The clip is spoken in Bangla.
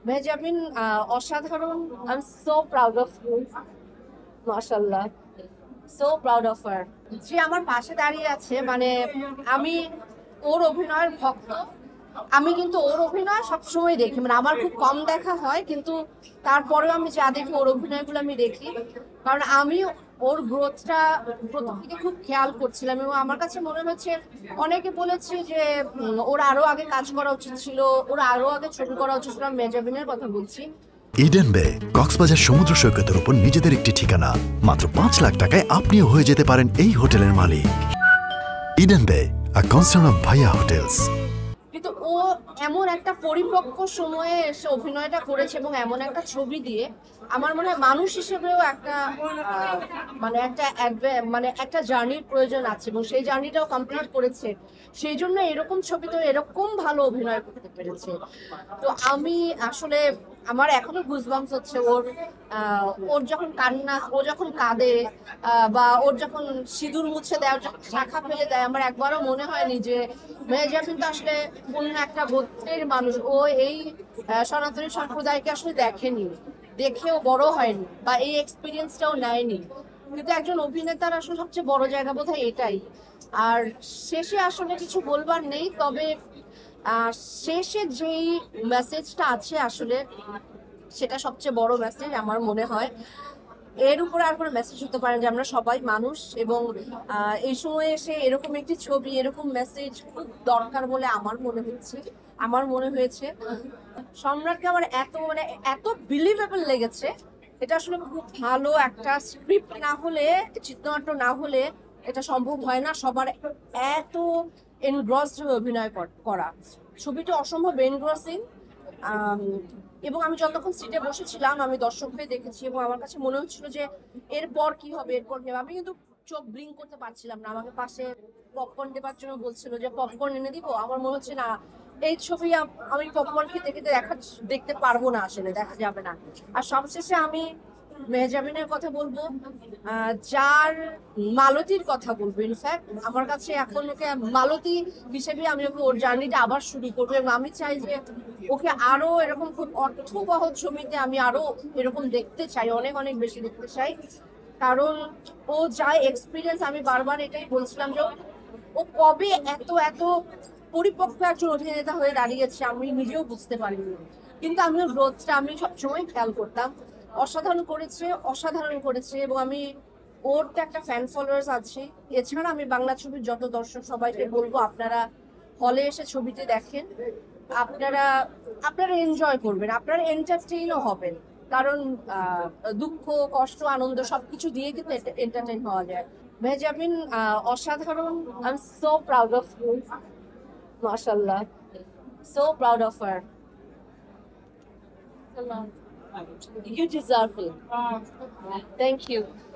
মেহজাবিন অসাধারণ। I am so proud of you. মাশাআল্লাহ, সো প্রাউড অফ হার। যে আমার পাশে দাঁড়িয়ে আছে, মানে আমি ওর অভিনয়ের ভক্ত। আমি কিন্তু ওর অভিনয় সবসময় দেখি, মানে আমার খুব কম দেখা হয়, কিন্তু তারপরেও আমি যা দেখি ওর অভিনয়গুলো আমি দেখি। কারণ আমি ওর গ্রোথটা প্রথম থেকে খুব খেয়াল করছিলাম, এবং আমার কাছে মনে হচ্ছে অনেকে বলেছে যে ওর আরো আগে কাজ করা উচিত ছিল, ওর আরো আগে ছবি করা উচিত ছিল। আমি মেজাবিনের কথা বলছি। ইডেন বে কক্সবাজার সমুদ্র সৈকতের উপর নিজেদের একটি ঠিকানা। মাত্র ৫ লাখ টাকায় আপনিও হয়ে যেতে পারেন এই হোটেলের মালিক। ইডেন বে, আ কনসার্ন অফ ভাইয়া হোটেলস। কিন্তু ও এমন একটা পরিপক্ক সময়ে এসে অভিনয়টা করেছে, এবং এমন একটা ছবি দিয়ে আমার মনে হয় মানুষ হিসেবেও একটা মানে মানে একটা জার্নির প্রয়োজন আছে, এবং সেই জার্নিটাও কমপ্লিট করেছে। সেই জন্য এরকম ছবিতে এরকম ভালো অভিনয় করতে পেরেছে। তো আমি আসলে আমার এখনো গুজবাম্পস হচ্ছে ওর যখন কান্না, ও যখন কাঁদে, বা ওর যখন সিঁদুর মুছে দেয়, ওর যখন শাখা ফেলে দেয়, আমার একবারও মনে হয়নি যে মেহজাবিন তো আসলে অন্য একটা গোত্রের মানুষ। ও এই সনাতনী সম্প্রদায়কে আসলে দেখেনি, দেখেও বড় হয়নি, বা এই এক্সপিরিয়েন্সটাও নেয়নি। কিন্তু একজন অভিনেতার আসলে সবচেয়ে বড় জায়গা বোধহয় এটাই। আর শেষে আসলে কিছু বলবার নেই, তবে শেষে যেই মেসেজটা আছে আসলে সেটা সবচেয়ে বড় মেসেজ আমার মনে হয়। এর উপরে আর কোনো মেসেজ হতে পারে যে আমরা সবাই মানুষ, এবং এই সময়ে এসে এরকম একটি ছবি, এরকম মেসেজ খুব দরকার বলে আমার মনে হয়েছে। সম্রাটকে আমার মানে এত বিলিভেবল লেগেছে। এটা আসলে খুব ভালো একটা স্ক্রিপ্ট না হলে, চিত্রনাট্য না হলে এটা সম্ভব হয় না সবার এত এনগ্রসড হয়ে অভিনয় করা। ছবিটা অসম্ভব এনগ্রসিং। এবং আমি যতক্ষণ সিটে বসেছিলাম আমি দর্শক হয়ে দেখেছি, এবং আমার কাছে মনে হচ্ছিল যে এরপর কি হবে, এরপর কি হবে। আমি কিন্তু চোখ ব্লিঙ্ক করতে পারছিলাম না। আমাকে পাশে পপকর্ন দেবার জন্য বলছিল যে পপকর্ন এনে দিব। আমার মনে হচ্ছে না, এই ছবি আমি পপকর্ন খেতে খেতে দেখতে পারবো না, আসলে দেখা যাবে না। আর সবশেষে আমি মেহজাবিনের কথা বলবো, যার মালতীর কথা বলবো। ইনফ্যাক্ট আমার কাছে এখন ওকে মালতী হিসেবে আমি ওকে ওর জার্নিটা আবার শুরু করবো, এবং আমি চাই যে ওকে আরো এরকম খুব অর্থবহ ছবিতে আমি আরো এরকম দেখতে চাই, অনেক অনেক বেশি দেখতে চাই। কারণ ও যা এক্সপিরিয়েন্স, আমি বারবার এটাই বলছিলাম যে ও কবে এত এত পরিপক্ক একজন অভিনেতা হয়ে দাঁড়িয়েছে আমি নিজেও বুঝতে পারিনি। কিন্তু আমি ওর গ্রোথটা আমি সবসময় খেয়াল করতাম। অসাধারণ করেছে, অসাধারণ করেছে, এবং আমি ওর তো একটা ফ্যান ফলোয়ার্স আছে। এছাড়া আমি বাংলা ছবির যত দর্শক সবাইকে বলবো, আপনারা হলে এসে ছবিটি দেখেন। আপনারা আপনারা এনজয় করবেন, আপনারা এন্টারটেইনও হবেন। কারণ দুঃখ, কষ্ট, আনন্দ সবকিছু দিয়ে কিন্তু এন্টারটেইন হওয়া যায়। মেহজাবিন অসাধারণ। I am so proud of you. মাশাআল্লাহ, so proud of her. You deserve it. Thank you.